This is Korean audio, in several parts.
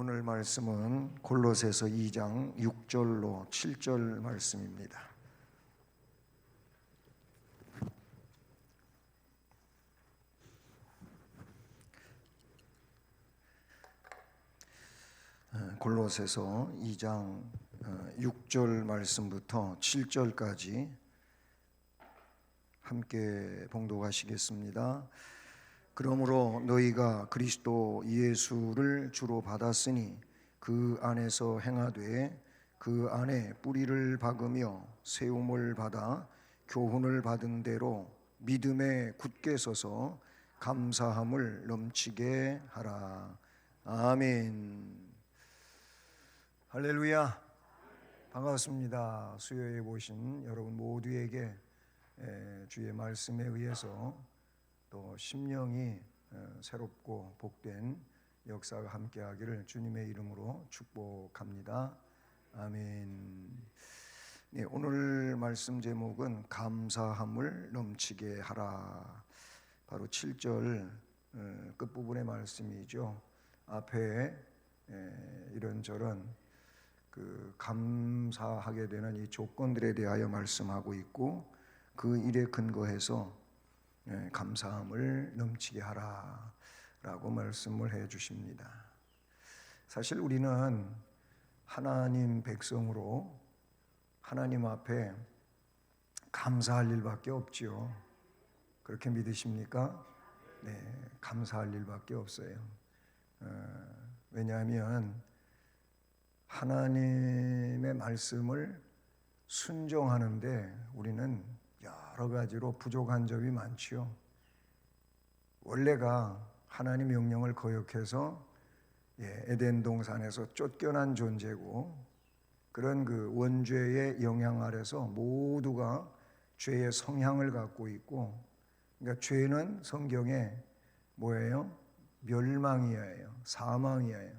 오늘 말씀은 골로새서 2장 6절로 7절 말씀입니다. 골로새서 2장 6절 말씀부터 7절까지 함께 봉독하시겠습니다. 그러므로 너희가 그리스도 예수를 주로 받았으니 그 안에서 행하되 그 안에 뿌리를 박으며 세움을 받아 교훈을 받은 대로 믿음에 굳게 서서 감사함을 넘치게 하라. 아멘. 할렐루야. 반갑습니다. 수요일에 오신 여러분 모두에게 주의 말씀에 의해서 또 심령이 새롭고 복된 역사가 함께하기를 주님의 이름으로 축복합니다. 아멘. 네, 오늘 말씀 제목은 감사함을 넘치게 하라. 바로 7절 끝부분의 말씀이죠. 앞에 이런저런 감사하게 되는 이 조건들에 대하여 말씀하고 있고, 그 일에 근거해서 감사함을 넘치게 하라 라고 말씀을 해 주십니다. 사실 우리는 하나님 백성으로 하나님 앞에 감사할 일밖에 없지요. 그렇게 믿으십니까? 네, 감사할 일밖에 없어요. 왜냐하면 하나님의 말씀을 순종하는데 우리는 여러 가지로 부족한 점이 많지요. 원래가 하나님 명령을 거역해서 에덴 동산에서 쫓겨난 존재고, 그런 그 원죄의 영향 아래서 모두가 죄의 성향을 갖고 있고, 그러니까 죄는 성경에 뭐예요? 멸망이에요. 사망이에요.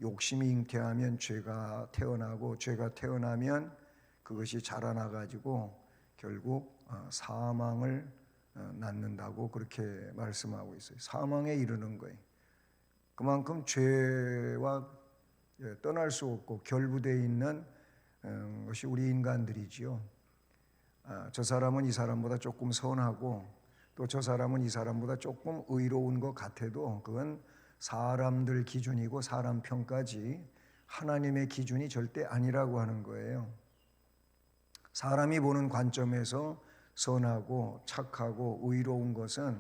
욕심이 잉태하면 죄가 태어나고, 죄가 태어나면 그것이 자라나가지고 결국 사망을 낳는다고 그렇게 말씀하고 있어요. 사망에 이르는 거예요. 그만큼 죄와 떠날 수 없고 결부되어 있는 것이 우리 인간들이지요. 저 사람은 이 사람보다 조금 선하고 또 저 사람은 이 사람보다 조금 의로운 것 같아도 그건 사람들 기준이고 사람 평가지 하나님의 기준이 절대 아니라고 하는 거예요. 사람이 보는 관점에서 선하고 착하고 의로운 것은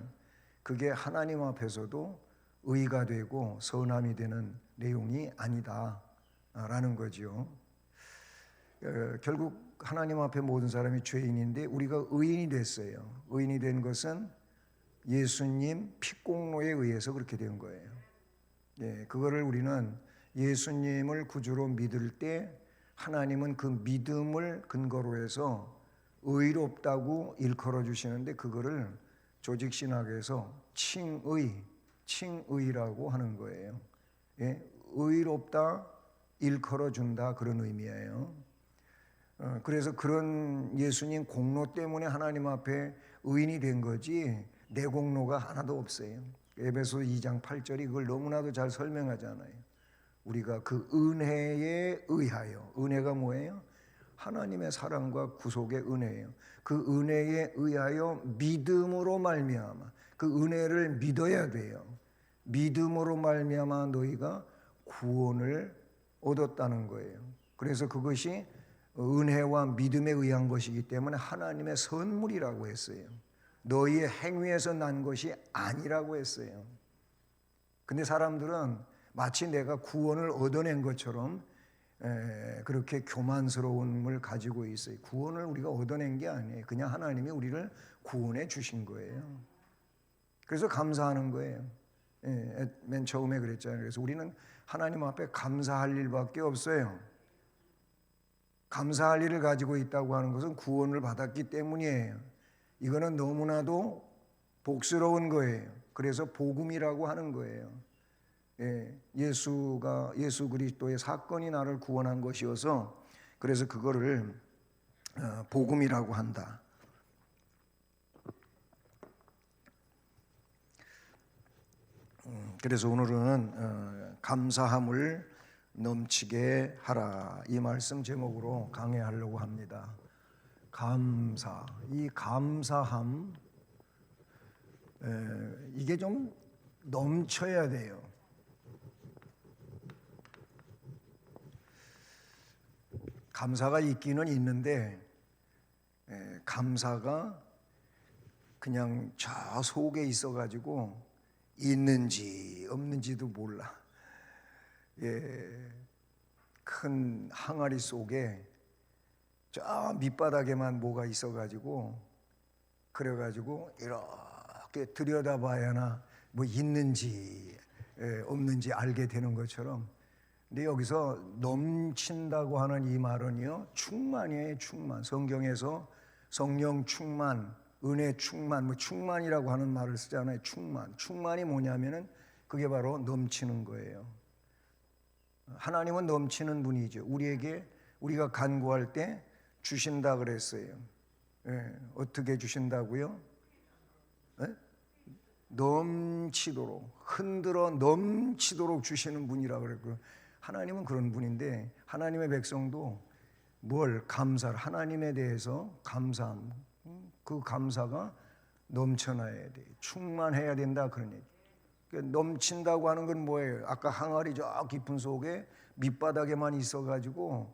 그게 하나님 앞에서도 의가 되고 선함이 되는 내용이 아니다라는 거지요. 결국 하나님 앞에 모든 사람이 죄인인데 우리가 의인이 됐어요. 의인이 된 것은 예수님 피공로에 의해서 그렇게 된 거예요. 그거를 우리는 예수님을 구주로 믿을 때 하나님은 그 믿음을 근거로 해서 의롭다고 일컬어 주시는데, 그거를 조직신학에서 칭의라고 하는 거예요. 의롭다, 일컬어 준다, 그런 의미예요. 그래서 그런 예수님 공로 때문에 하나님 앞에 의인이 된 거지 내 공로가 하나도 없어요. 에베소 2장 8절이 그걸 너무나도 잘 설명하잖아요. 우리가 그 은혜에 의하여, 은혜가 뭐예요? 하나님의 사랑과 구속의 은혜예요. 그 은혜에 의하여 믿음으로 말미암아, 그 은혜를 믿어야 돼요. 믿음으로 말미암아 너희가 구원을 얻었다는 거예요. 그래서 그것이 은혜와 믿음에 의한 것이기 때문에 하나님의 선물이라고 했어요. 너희의 행위에서 난 것이 아니라고 했어요. 근데 사람들은 마치 내가 구원을 얻어낸 것처럼 그렇게 교만스러움을 가지고 있어요. 구원을 우리가 얻어낸 게 아니에요. 그냥 하나님이 우리를 구원해 주신 거예요. 그래서 감사하는 거예요. 맨 처음에 그랬잖아요. 그래서 우리는 하나님 앞에 감사할 일밖에 없어요. 감사할 일을 가지고 있다고 하는 것은 구원을 받았기 때문이에요. 이거는 너무나도 복스러운 거예요. 그래서 복음이라고 하는 거예요. 예수 그리스도의 사건이 나를 구원한 것이어서 그래서 그거를 복음이라고 한다. 그래서 오늘은 감사함을 넘치게 하라. 이 말씀 제목으로 강해하려고 합니다. 감사, 이 감사함, 이게 좀 넘쳐야 돼요. 감사가 있기는 있는데 감사가 그냥 저 속에 있어가지고 있는지 없는지도 몰라. 큰 항아리 속에 저 밑바닥에만 뭐가 있어가지고 그래가지고 이렇게 들여다봐야나 뭐 있는지 없는지 알게 되는 것처럼. 근데 여기서 넘친다고 하는 이 말은요, 충만이에요. 충만. 성경에서 성령 충만, 은혜 충만, 뭐 충만이라고 하는 말을 쓰잖아요. 충만. 충만이 뭐냐면은 그게 바로 넘치는 거예요. 하나님은 넘치는 분이죠. 우리에게 우리가 간구할 때 주신다 그랬어요. 어떻게 주신다고요? 넘치도록, 흔들어 넘치도록 주시는 분이라고 그랬고요. 하나님은 그런 분인데 하나님의 백성도 뭘 감사를, 하나님에 대해서 감사함, 그 감사가 넘쳐나야 돼. 충만해야 된다 그런 얘기. 넘친다고 하는 건 뭐예요? 아까 항아리 저 깊은 속에 밑바닥에만 있어가지고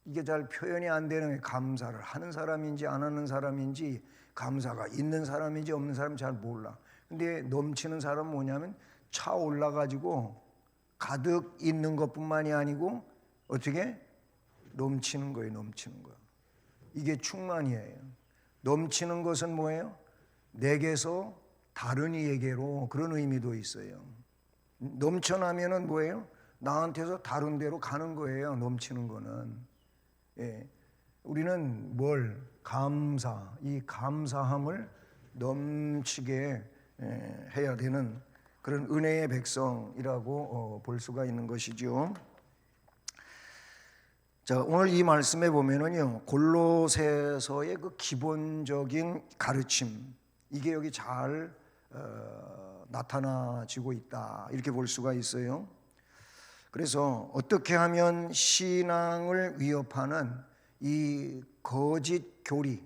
이게 잘 표현이 안 되는, 감사를 하는 사람인지 안 하는 사람인지, 감사가 있는 사람인지 없는 사람인지 잘 몰라. 근데 넘치는 사람은 뭐냐면 차 올라가지고 가득 있는 것뿐만이 아니고 어떻게 넘치는 거예요. 넘치는 거. 이게 충만이에요. 넘치는 것은 뭐예요? 내게서 다른 이에게로, 그런 의미도 있어요. 넘쳐나면은 뭐예요? 나한테서 다른 데로 가는 거예요. 넘치는 거는. 우리는 뭘? 감사, 이 감사함을 넘치게 해야 되는 그런 은혜의 백성이라고 볼 수가 있는 것이죠. 자, 오늘 이 말씀에 보면은요, 골로새서의 그 기본적인 가르침, 이게 여기 잘 나타나지고 있다, 이렇게 볼 수가 있어요. 그래서 어떻게 하면 신앙을 위협하는 이 거짓 교리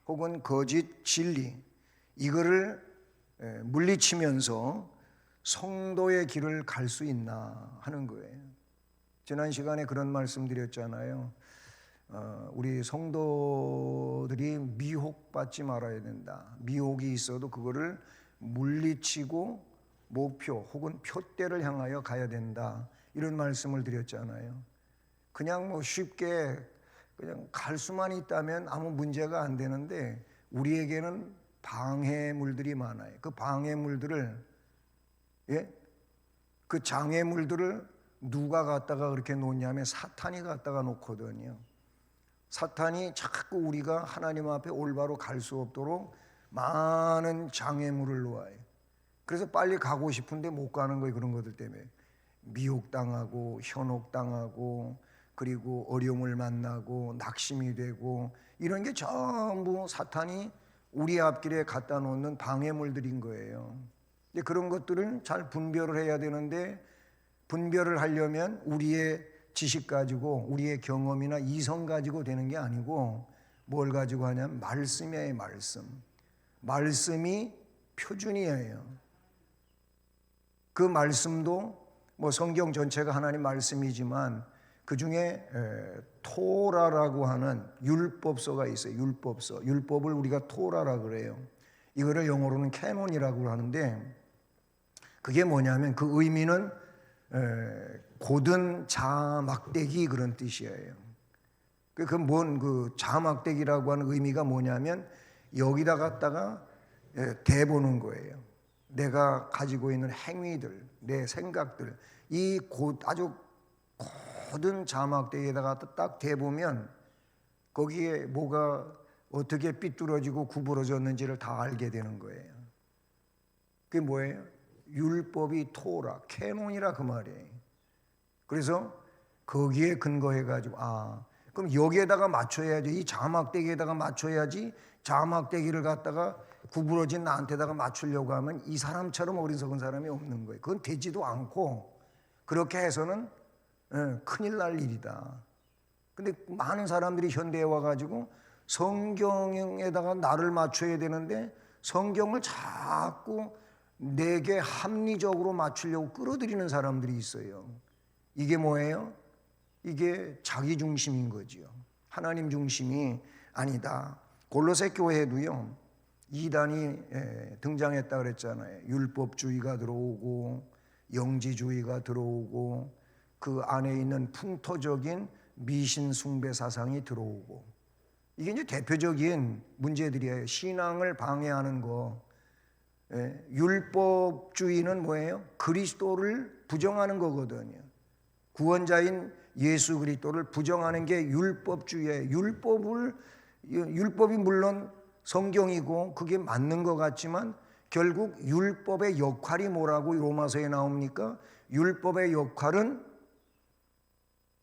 혹은 거짓 진리, 이거를 물리치면서 성도의 길을 갈 수 있나 하는 거예요. 지난 시간에 그런 말씀 드렸잖아요. 우리 성도들이 미혹받지 말아야 된다. 미혹이 있어도 그거를 물리치고 목표 혹은 표대를 향하여 가야 된다, 이런 말씀을 드렸잖아요. 그냥 뭐 쉽게 그냥 갈 수만 있다면 아무 문제가 안 되는데 우리에게는 방해물들이 많아요. 그 방해물들을, 그 장애물들을 누가 갖다가 그렇게 놓냐면 사탄이 갖다가 놓거든요. 사탄이 자꾸 우리가 하나님 앞에 올바로 갈 수 없도록 많은 장애물을 놓아요. 그래서 빨리 가고 싶은데 못 가는 거예요. 그런 것들 때문에 미혹당하고 현혹당하고, 그리고 어려움을 만나고 낙심이 되고, 이런 게 전부 사탄이 우리 앞길에 갖다 놓는 방해물들인 거예요. 근데 그런 것들을 잘 분별을 해야 되는데, 분별을 하려면 우리의 지식 가지고, 우리의 경험이나 이성 가지고 되는 게 아니고 뭘 가지고 하냐면 말씀이에요. 말씀이 표준이에요. 그 말씀도 뭐 성경 전체가 하나님 말씀이지만 그 중에 토라라고 하는 율법서가 있어요. 율법을 우리가 토라라 그래요. 이거를 영어로는 캐논이라고 하는데, 그게 뭐냐면 그 의미는 고든 자막대기, 그런 뜻이에요. 그 자막대기라고 하는 의미가 뭐냐면 여기다 갖다가 대보는 거예요. 내가 가지고 있는 행위들, 내 생각들, 이 아주 고든 자막대기에다가 딱 대보면 거기에 뭐가 어떻게 삐뚤어지고 구부러졌는지를 다 알게 되는 거예요. 그게 뭐예요? 율법이 토라, 캐논이라 그 말이에요. 그래서 거기에 근거해가지고 그럼 여기에다가 맞춰야지, 이 자막대기에다가 맞춰야지 자막대기를 갖다가 구부러진 나한테다가 맞추려고 하면 이 사람처럼 어리석은 사람이 없는 거예요. 그건 되지도 않고 그렇게 해서는 큰일 날 일이다. 근데 많은 사람들이 현대에 와가지고 성경에다가 나를 맞춰야 되는데 성경을 자꾸 내게 합리적으로 맞추려고 끌어들이는 사람들이 있어요. 이게 뭐예요? 이게 자기 중심인 거지요. 하나님 중심이 아니다. 골로새 교회도요, 이단이 등장했다 그랬잖아요. 율법주의가 들어오고 영지주의가 들어오고 그 안에 있는 풍토적인 미신 숭배 사상이 들어오고, 이게 이제 대표적인 문제들이에요. 신앙을 방해하는 거. 율법주의는 뭐예요? 그리스도를 부정하는 거거든요. 구원자인 예수 그리스도를 부정하는 게 율법주의예요. 율법이 물론 성경이고 그게 맞는 것 같지만 결국 율법의 역할이 뭐라고 로마서에 나옵니까? 율법의 역할은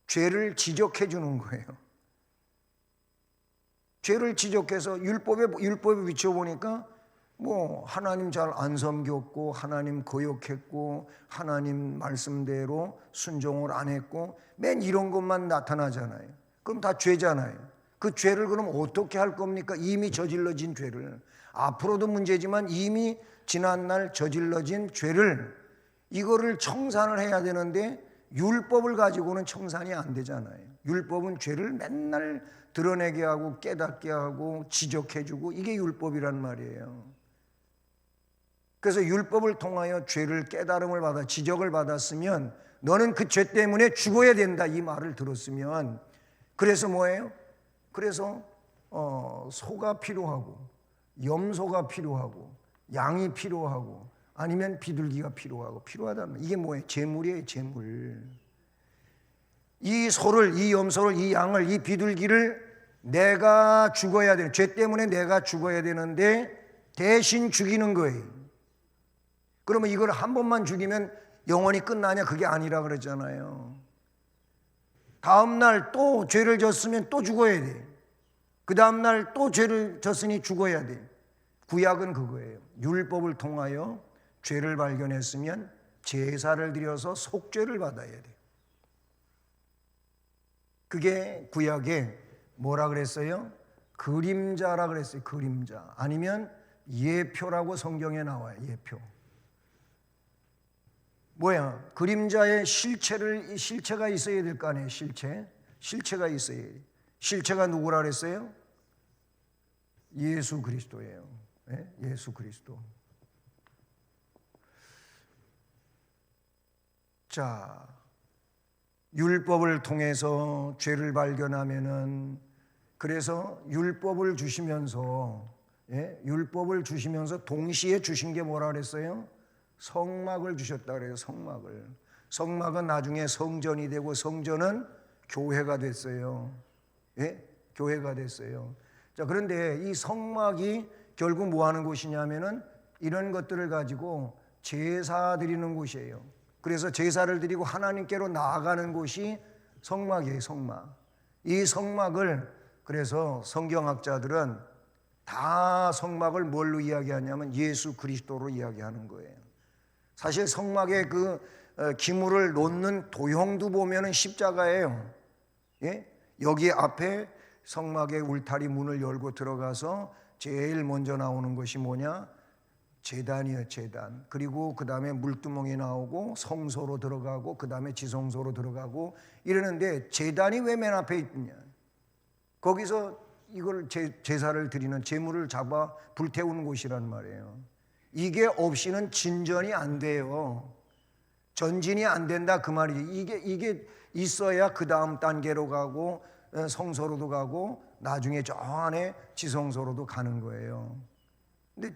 죄를 지적해 주는 거예요. 죄를 지적해서 율법에 비춰보니까 뭐 하나님 잘 안 섬겼고 하나님 거역했고 하나님 말씀대로 순종을 안 했고 맨 이런 것만 나타나잖아요. 그럼 다 죄잖아요. 그 죄를 그럼 어떻게 할 겁니까? 이미 저질러진 죄를, 앞으로도 문제지만 이미 지난날 저질러진 죄를, 이거를 청산을 해야 되는데 율법을 가지고는 청산이 안 되잖아요. 율법은 죄를 맨날 드러내게 하고 깨닫게 하고 지적해주고, 이게 율법이란 말이에요. 그래서 율법을 통하여 죄를 깨달음을 받아 지적을 받았으면 너는 그 죄 때문에 죽어야 된다, 이 말을 들었으면, 그래서 뭐예요? 그래서 소가 필요하고 염소가 필요하고 양이 필요하고 아니면 비둘기가 필요하다면, 이게 뭐예요? 재물이에요, 재물. 이 소를, 이 염소를, 이 양을, 이 비둘기를 내가 죽어야 되는, 죄 때문에 내가 죽어야 되는데 대신 죽이는 거예요. 그러면 이걸 한 번만 죽이면 영원히 끝나냐? 그게 아니라 그랬잖아요. 다음날 또 죄를 졌으면 또 죽어야 돼. 그 다음날 또 죄를 졌으니 죽어야 돼. 구약은 그거예요. 율법을 통하여 죄를 발견했으면 제사를 드려서 속죄를 받아야 돼. 그게 구약에 뭐라 그랬어요? 그림자라 그랬어요. 그림자. 아니면 예표라고 성경에 나와요. 예표. 뭐야? 그림자의 실체가 있어야 될 거 아니에요. 실체가 있어야 돼요. 실체가 누구라 그랬어요? 예수 그리스도예요. 네? 예수 그리스도. 자, 율법을 통해서 죄를 발견하면은, 그래서 율법을 주시면서 동시에 주신 게 뭐라 그랬어요? 성막을 주셨다 그래요. 성막은 나중에 성전이 되고 성전은 교회가 됐어요. 교회가 됐어요. 자, 그런데 이 성막이 결국 뭐 하는 곳이냐면은 이런 것들을 가지고 제사 드리는 곳이에요. 그래서 제사를 드리고 하나님께로 나아가는 곳이 성막이에요. 성막. 이 성막을, 그래서 성경학자들은 다 성막을 뭘로 이야기하냐면 예수 그리스도로 이야기하는 거예요. 사실 성막의 그 기물을 놓는 도형도 보면은 십자가예요. 여기 앞에 성막의 울타리 문을 열고 들어가서 제일 먼저 나오는 것이 뭐냐? 제단이에요, 제단. 그리고 그 다음에 물두멍이 나오고 성소로 들어가고 그 다음에 지성소로 들어가고 이러는데, 제단이 왜 맨 앞에 있느냐? 거기서 이걸 제사를 드리는, 제물을 잡아 불태우는 곳이란 말이에요. 이게 없이는 진전이 안 돼요. 전진이 안 된다, 그 말이지. 이게 있어야 그 다음 단계로 가고 성소로도 가고 나중에 저 안에 지성소로도 가는 거예요. 근데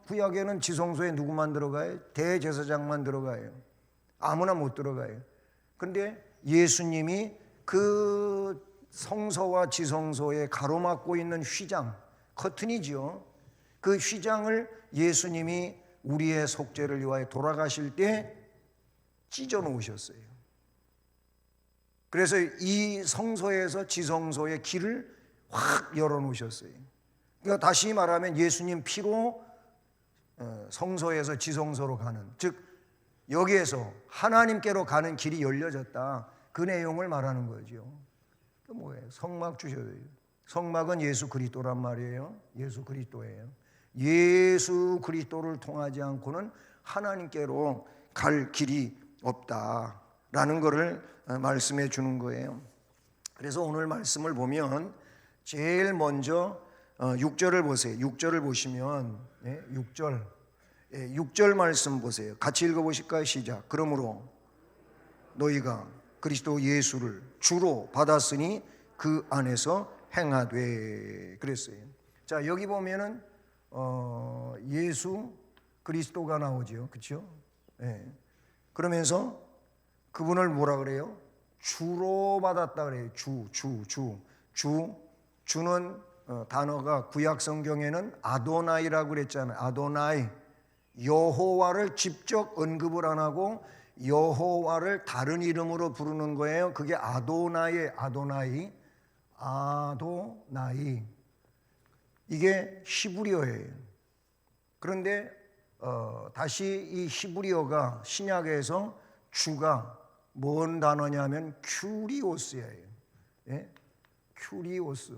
구약에는 지성소에 누구만 들어가요? 대제사장만 들어가요. 아무나 못 들어가요. 근데 예수님이 그 성소와 지성소에 가로막고 있는 휘장, 커튼이지요. 그 휘장을 예수님이 우리의 속죄를 위하여 돌아가실 때 찢어 놓으셨어요. 그래서 이 성소에서 지성소의 길을 확 열어 놓으셨어요. 그러니까 다시 말하면 예수님 피로 성소에서 지성소로 가는, 즉 여기에서 하나님께로 가는 길이 열려졌다, 그 내용을 말하는 거죠. 그 뭐예요? 성막 주셔야 돼요. 성막은 예수 그리스도란 말이에요. 예수 그리스도예요. 예수 그리스도를 통하지 않고는 하나님께로 갈 길이 없다라는 것을 말씀해 주는 거예요. 그래서 오늘 말씀을 보면 제일 먼저 6절을 보세요. 6절을 보시면 6절 말씀 보세요. 같이 읽어보실까요? 시작. 그러므로 너희가 그리스도 예수를 주로 받았으니 그 안에서 행하되 그랬어요. 자, 여기 보면은 예수 그리스도가 나오죠. 그렇죠? 그러면서 그분을 뭐라 그래요? 주로 받았다 그래요. 주는 단어가 구약 성경에는 아도나이라고 그랬잖아요. 아도나이, 여호와를 직접 언급을 안 하고 여호와를 다른 이름으로 부르는 거예요. 그게 아도나이의 아도나이. 이게 히브리어예요. 그런데 다시 이 히브리어가 신약에서 주가 뭔 단어냐면 큐리오스예요. 큐리오스,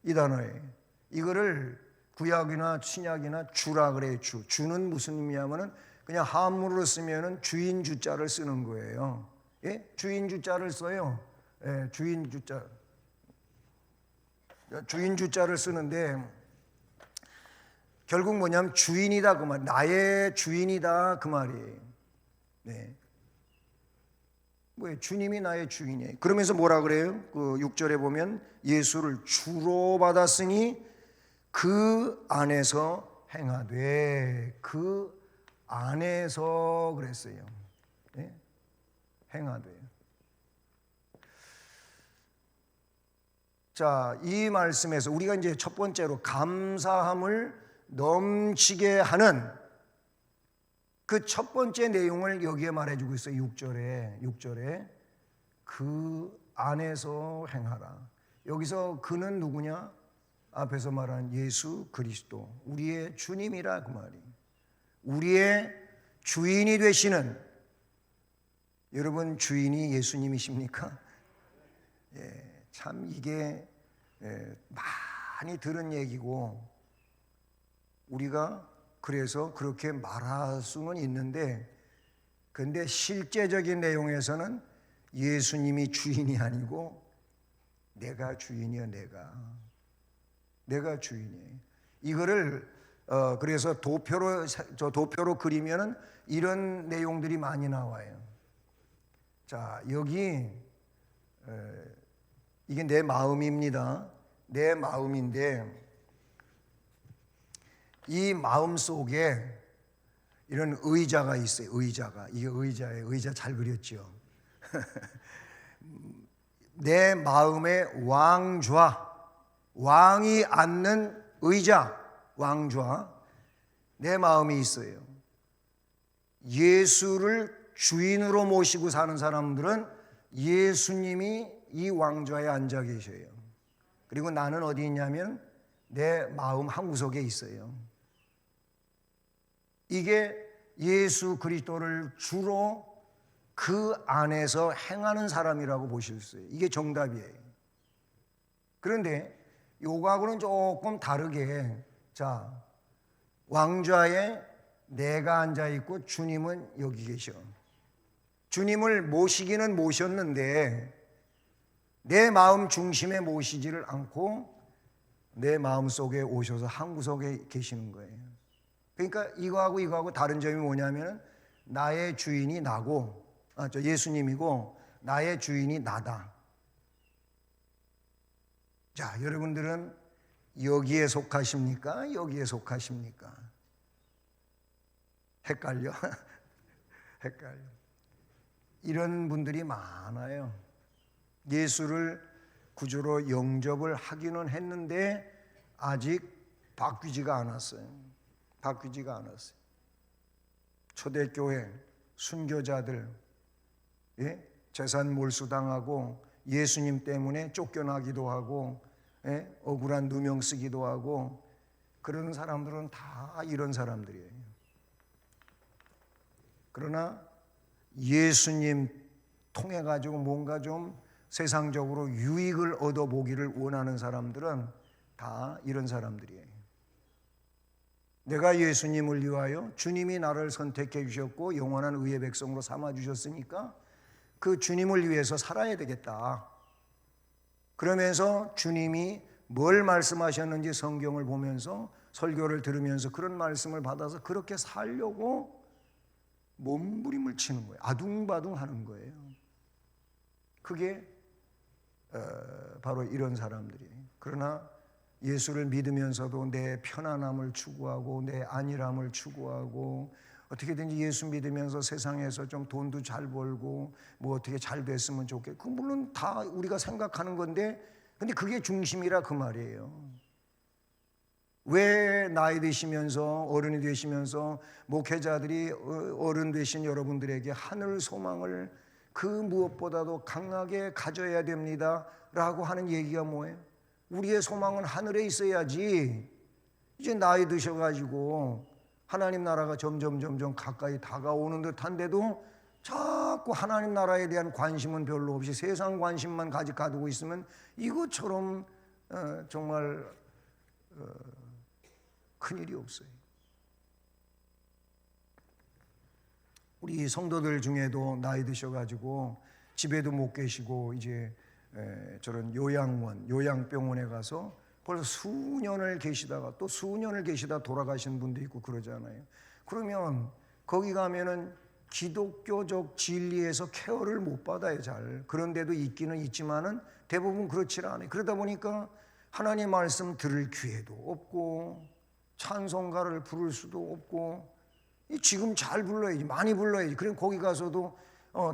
이 단어예요. 이거를 구약이나 신약이나 주라 그래요. 주는 무슨 의미냐면은 그냥 한문으로 쓰면은 주인 주자를 쓰는 거예요. 주인 주자를 써요. 주인 주자를 쓰는데 결국 뭐냐면 주인이다 그 말, 나의 주인이다 그 말이에요. 뭐예요? 주님이 나의 주인이에요. 그러면서 뭐라 그래요? 그 6절에 보면 예수를 주로 받았으니 그 안에서 행하되, 그 안에서 그랬어요. 행하되. 자, 이 말씀에서 우리가 이제 첫 번째로 감사함을 넘치게 하는 그 첫 번째 내용을 여기에 말해주고 있어요. 6절에 그 안에서 행하라. 여기서 그는 누구냐? 앞에서 말한 예수 그리스도, 우리의 주님이라 그 말이. 우리의 주인이 되시는, 여러분 주인이 예수님이십니까? 참 이게 많이 들은 얘기고 우리가 그래서 그렇게 말할 수는 있는데, 근데 실제적인 내용에서는 예수님이 주인이 아니고 내가 주인이야. 내가 주인이에요. 이거를 그래서 도표로 그리면은 이런 내용들이 많이 나와요. 자, 여기 이게 내 마음입니다. 내 마음인데 이 마음 속에 이런 의자가 있어요. 의자가. 이게 의자예요. 의자 잘 그렸죠. 내 마음의 왕좌, 왕이 앉는 의자, 왕좌, 내 마음이 있어요. 예수를 주인으로 모시고 사는 사람들은 예수님이 이 왕좌에 앉아 계셔요. 그리고 나는 어디 있냐면 내 마음 한구석에 있어요. 이게 예수 그리스도를 주로 그 안에서 행하는 사람이라고 보실 수 있어요. 이게 정답이에요. 그런데 요거하고는 조금 다르게, 자, 왕좌에 내가 앉아 있고 주님은 여기 계셔. 주님을 모시기는 모셨는데 내 마음 중심에 모시지를 않고 내 마음 속에 오셔서 한 구석에 계시는 거예요. 그러니까 이거하고 다른 점이 뭐냐면 나의 주인이 나고, 예수님이고 나의 주인이 나다. 자, 여러분들은 여기에 속하십니까? 여기에 속하십니까? 헷갈려? 헷갈려. 이런 분들이 많아요. 예수를 구주로 영접을 하기는 했는데 아직 바뀌지가 않았어요. 초대교회 순교자들, 재산 몰수당하고 예수님 때문에 쫓겨나기도 하고, 억울한 누명 쓰기도 하고, 그런 사람들은 다 이런 사람들이에요. 그러나 예수님 통해 가지고 뭔가 좀 세상적으로 유익을 얻어보기를 원하는 사람들은 다 이런 사람들이에요. 내가 예수님을 위하여 주님이 나를 선택해 주셨고 영원한 의의 백성으로 삼아 주셨으니까 그 주님을 위해서 살아야 되겠다. 그러면서 주님이 뭘 말씀하셨는지 성경을 보면서 설교를 들으면서 그런 말씀을 받아서 그렇게 살려고 몸부림을 치는 거예요. 아둥바둥 하는 거예요. 그게 바로 이런 사람들이에요. 그러나 예수를 믿으면서도 내 편안함을 추구하고 내 안일함을 추구하고 어떻게든지 예수 믿으면서 세상에서 좀 돈도 잘 벌고 뭐 어떻게 잘 됐으면 좋겠고, 그 물론 다 우리가 생각하는 건데, 근데 그게 중심이라 그 말이에요. 왜 나이 드시면서 어른이 되시면서 목회자들이 어른 되신 여러분들에게 하늘 소망을 그 무엇보다도 강하게 가져야 됩니다 라고 하는 얘기가 뭐예요? 우리의 소망은 하늘에 있어야지. 이제 나이 드셔가지고 하나님 나라가 점점 가까이 다가오는 듯한데도 자꾸 하나님 나라에 대한 관심은 별로 없이 세상 관심만 가지고 있으면 이것처럼 정말 큰일이 없어요. 우리 성도들 중에도 나이 드셔가지고 집에도 못 계시고 이제 저런 요양원, 요양병원에 가서 벌써 수년을 계시다가 또 수년을 계시다 돌아가신 분도 있고 그러잖아요. 그러면 거기 가면은 기독교적 진리에서 케어를 못 받아요, 잘. 그런 데도 있기는 있지만은 대부분 그렇지 않아요. 그러다 보니까 하나님 말씀 들을 기회도 없고 찬송가를 부를 수도 없고, 지금 잘 불러야지, 많이 불러야지. 그럼 거기 가서도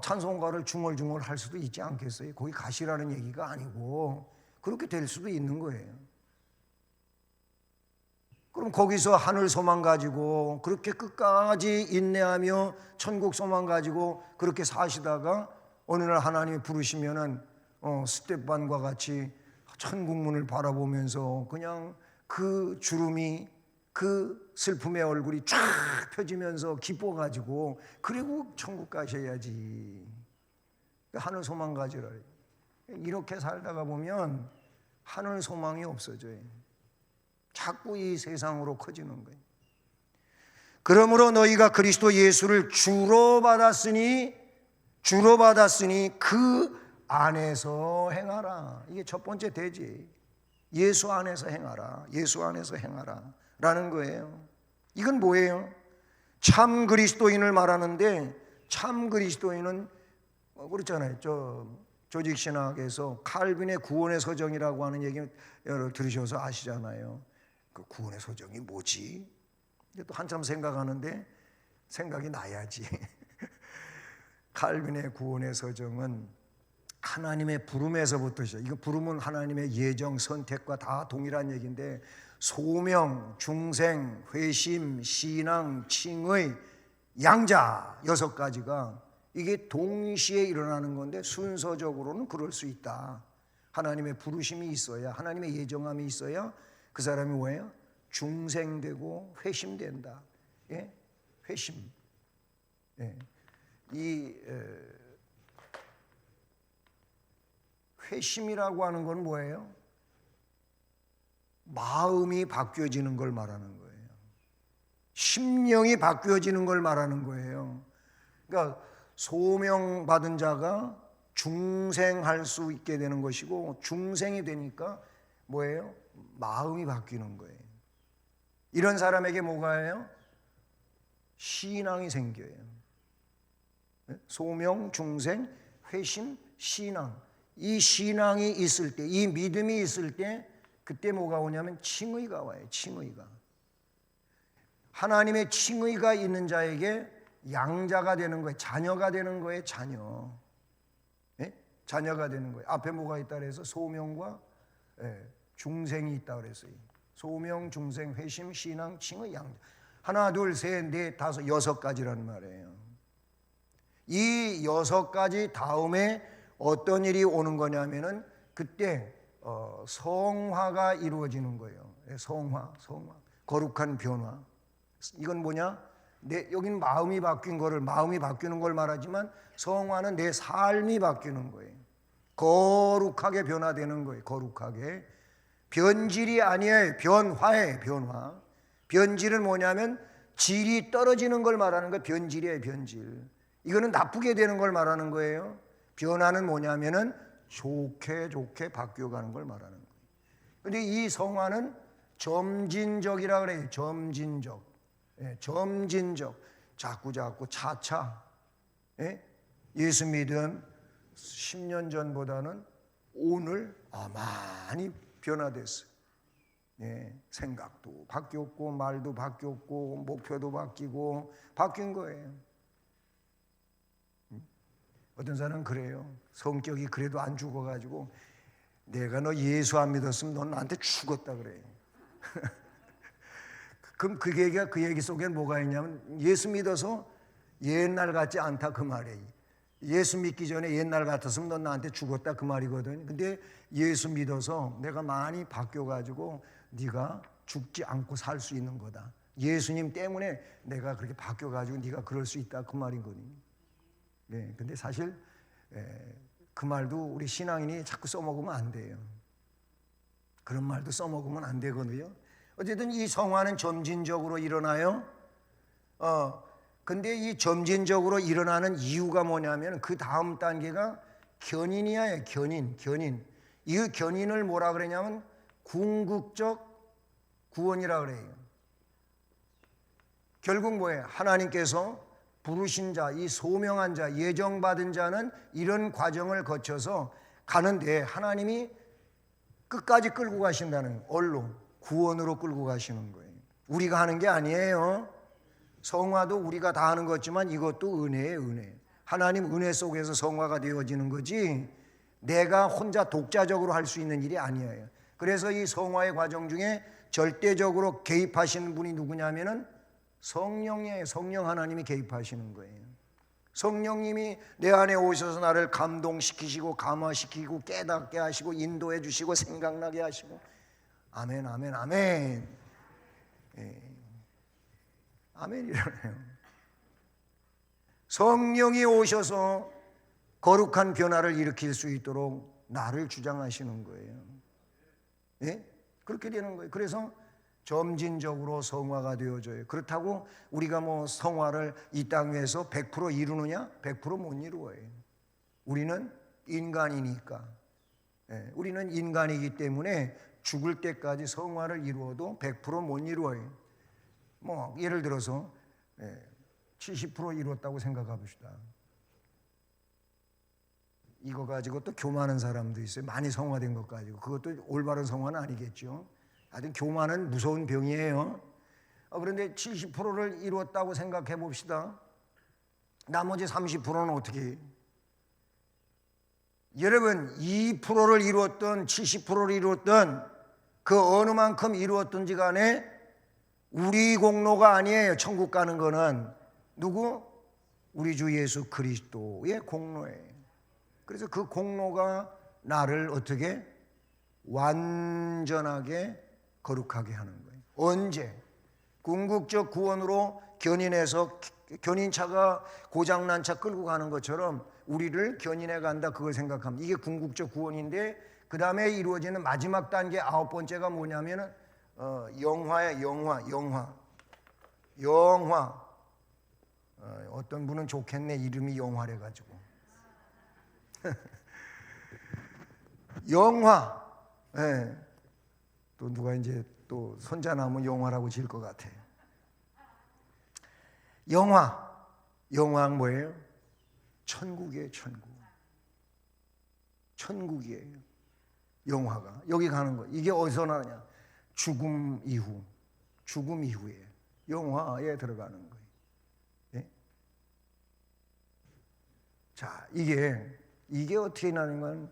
찬송가를 중얼중얼 할 수도 있지 않겠어요? 거기 가시라는 얘기가 아니고 그렇게 될 수도 있는 거예요. 그럼 거기서 하늘 소망 가지고 그렇게 끝까지 인내하며 천국 소망 가지고 그렇게 사시다가 어느 날 하나님이 부르시면은 스테반과 같이 천국문을 바라보면서 그냥 그 주름이 그 슬픔의 얼굴이 쫙 펴지면서 기뻐가지고 그리고 천국 가셔야지. 하늘 소망 가지라. 이렇게 살다가 보면 하늘 소망이 없어져요. 자꾸 이 세상으로 커지는 거예요. 그러므로 너희가 그리스도 예수를 주로 받았으니 그 안에서 행하라. 이게 첫 번째 대지. 예수 안에서 행하라. 예수 안에서 행하라 라는 거예요. 이건 뭐예요? 참 그리스도인을 말하는데, 참 그리스도인은 그렇잖아요. 조직신학에서 칼빈의 구원의 서정이라고 하는 얘기 여러분 들으셔서 아시잖아요. 그 구원의 서정이 뭐지? 또 한참 생각하는데 생각이 나야지. 칼빈의 구원의 서정은 하나님의 부름에서부터 시작. 이거 부름은 하나님의 예정, 선택과 다 동일한 얘기인데, 소명, 중생, 회심, 신앙, 칭의, 양자 6가지가 이게 동시에 일어나는 건데 순서적으로는 그럴 수 있다. 하나님의 부르심이 있어야, 하나님의 예정함이 있어야 그 사람이 뭐예요? 중생되고 회심된다. 예? 회심. 예. 회심이라고 하는 건 뭐예요? 마음이 바뀌어지는 걸 말하는 거예요. 심령이 바뀌어지는 걸 말하는 거예요. 그러니까 소명받은 자가 중생할 수 있게 되는 것이고, 중생이 되니까 뭐예요? 마음이 바뀌는 거예요. 이런 사람에게 뭐가 해요? 신앙이 생겨요. 소명, 중생, 회심, 신앙. 이 신앙이 있을 때, 이 믿음이 있을 때 그때 뭐가 오냐면 칭의가 와요. 칭의가. 하나님의 칭의가 있는 자에게 양자가 되는 거예요. 자녀가 되는 거예요. 자녀. 예? 자녀가 되는 거예요. 앞에 뭐가 있다 그래서 소명과 중생이 있다 그랬어요. 소명, 중생, 회심, 신앙, 칭의, 양자. 하나, 둘, 셋, 넷, 다섯, 6가지라는 말이에요. 이 6가지 다음에 어떤 일이 오는 거냐면은 그때 성화가 이루어지는 거예요. 성화. 거룩한 변화. 이건 뭐냐? 여긴 마음이 바뀌는 걸 말하지만 성화는 내 삶이 바뀌는 거예요. 거룩하게 변화되는 거예요. 거룩하게. 변질이 아니에요. 변화예요. 변화. 변질은 뭐냐면 질이 떨어지는 걸 말하는 거예요. 변질이에요. 변질. 이거는 나쁘게 되는 걸 말하는 거예요. 변화는 뭐냐면은 좋게 바뀌어가는 걸 말하는 거예요. 근데 이 성화는 점진적이라 그래요. 점진적. 예, 점진적. 자꾸 차차. 예? 예수 믿은 10년 전보다는 오늘 많이 변화됐어요. 예, 생각도 바뀌었고 말도 바뀌었고 목표도 바뀌고 바뀐 거예요. 어떤 사람은 그래요. 성격이 그래도 안 죽어가지고 내가 너 예수 안 믿었으면 넌 나한테 죽었다 그래요. 그럼 그 얘기 속엔 뭐가 있냐면 예수 믿어서 옛날 같지 않다 그 말이에요. 예수 믿기 전에 옛날 같았으면 넌 나한테 죽었다 그 말이거든. 근데 예수 믿어서 내가 많이 바뀌어가지고 네가 죽지 않고 살 수 있는 거다. 예수님 때문에 내가 그렇게 바뀌어가지고 네가 그럴 수 있다 그 말이거든요. 네, 근데 사실 그 말도 우리 신앙인이 자꾸 써먹으면 안 돼요. 그런 말도 써먹으면 안 되거든요. 어쨌든 이 성화는 점진적으로 일어나요. 근데 이 점진적으로 일어나는 이유가 뭐냐면 그 다음 단계가 견인이에요. 견인. 이 견인을 뭐라 그러냐면 궁극적 구원이라 그래요. 결국 뭐예요? 하나님께서 부르신 자, 이 소명한 자, 예정받은 자는 이런 과정을 거쳐서 가는데 하나님이 끝까지 끌고 가신다는 언론, 구원으로 끌고 가시는 거예요. 우리가 하는 게 아니에요. 성화도 우리가 다 하는 거지만 이것도 은혜예요, 은혜. 하나님 은혜 속에서 성화가 되어지는 거지 내가 혼자 독자적으로 할 수 있는 일이 아니에요. 그래서 이 성화의 과정 중에 절대적으로 개입하시는 분이 누구냐면은 성령이에요. 성령 하나님이 개입하시는 거예요. 성령님이 내 안에 오셔서 나를 감동시키시고 감화시키고 깨닫게 하시고 인도해 주시고 생각나게 하시고 아멘 아멘 아멘. 아멘이라네요. 성령이 오셔서 거룩한 변화를 일으킬 수 있도록 나를 주장하시는 거예요. 예? 그렇게 되는 거예요. 그래서 점진적으로 성화가 되어져요. 그렇다고 우리가 뭐 성화를 이 땅 위에서 100% 이루느냐? 100% 못 이루어요. 우리는 인간이니까. 예, 우리는 인간이기 때문에 죽을 때까지 성화를 이루어도 100% 못 이루어요. 뭐 예를 들어서 70% 이뤘다고 생각해 봅시다. 이거 가지고 또 교만한 사람도 있어요. 많이 성화된 것 가지고. 그것도 올바른 성화는 아니겠죠. 하여튼 교만은 무서운 병이에요. 그런데 70%를 이뤘다고 생각해 봅시다. 나머지 30%는 어떻게 해요? 여러분 2%를 이뤘던 70%를 이뤘던 그 어느 만큼 이루었든지 간에 우리 공로가 아니에요. 천국 가는 거는 누구? 우리 주 예수 그리스도의 공로예요. 그래서 그 공로가 나를 어떻게 완전하게 거룩하게 하는 거예요. 언제? 궁극적 구원으로 견인해서 견인차가 고장난 차 끌고 가는 것처럼 우리를 견인해 간다 그걸 생각합니다. 이게 궁극적 구원인데 그 다음에 이루어지는 마지막 단계 9번째가 뭐냐면은 영화예요. 영화. 어떤 분은 좋겠네. 이름이 영화래 가지고. 영화. 예. 또 누가 이제 또 손자 나면 영화라고 지을 것 같아. 영화는 뭐예요? 천국이에요. 천국이에요. 영화가 여기 가는 거. 이게 어디서 나느냐? 죽음 이후에 영화에 들어가는 거예요. 예? 자, 이게 어떻게 나는 건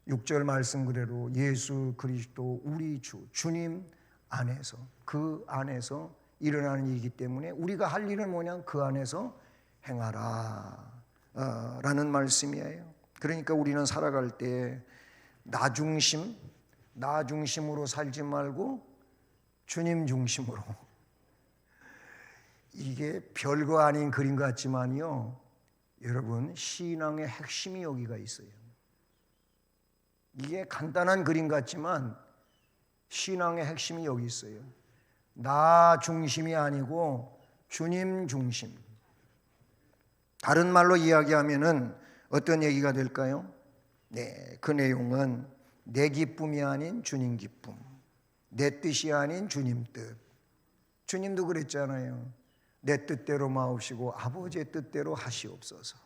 6절 말씀 그대로 예수 그리스도 우리 주님 안에서 그 안에서 일어나는 일이기 때문에 우리가 할 일은 뭐냐? 그 안에서 행하라 라는 말씀이에요. 그러니까 우리는 살아갈 때 나 중심으로 살지 말고 주님 중심으로 이게 별거 아닌 그림 같지만요, 여러분, 신앙의 핵심이 여기가 있어요. 이게 간단한 그림 같지만 신앙의 핵심이 여기 있어요. 나 중심이 아니고 주님 중심. 다른 말로 이야기하면은 어떤 얘기가 될까요? 네, 그 내용은 내 기쁨이 아닌 주님 기쁨, 내 뜻이 아닌 주님 뜻. 주님도 그랬잖아요. 내 뜻대로 마옵시고 아버지의 뜻대로 하시옵소서.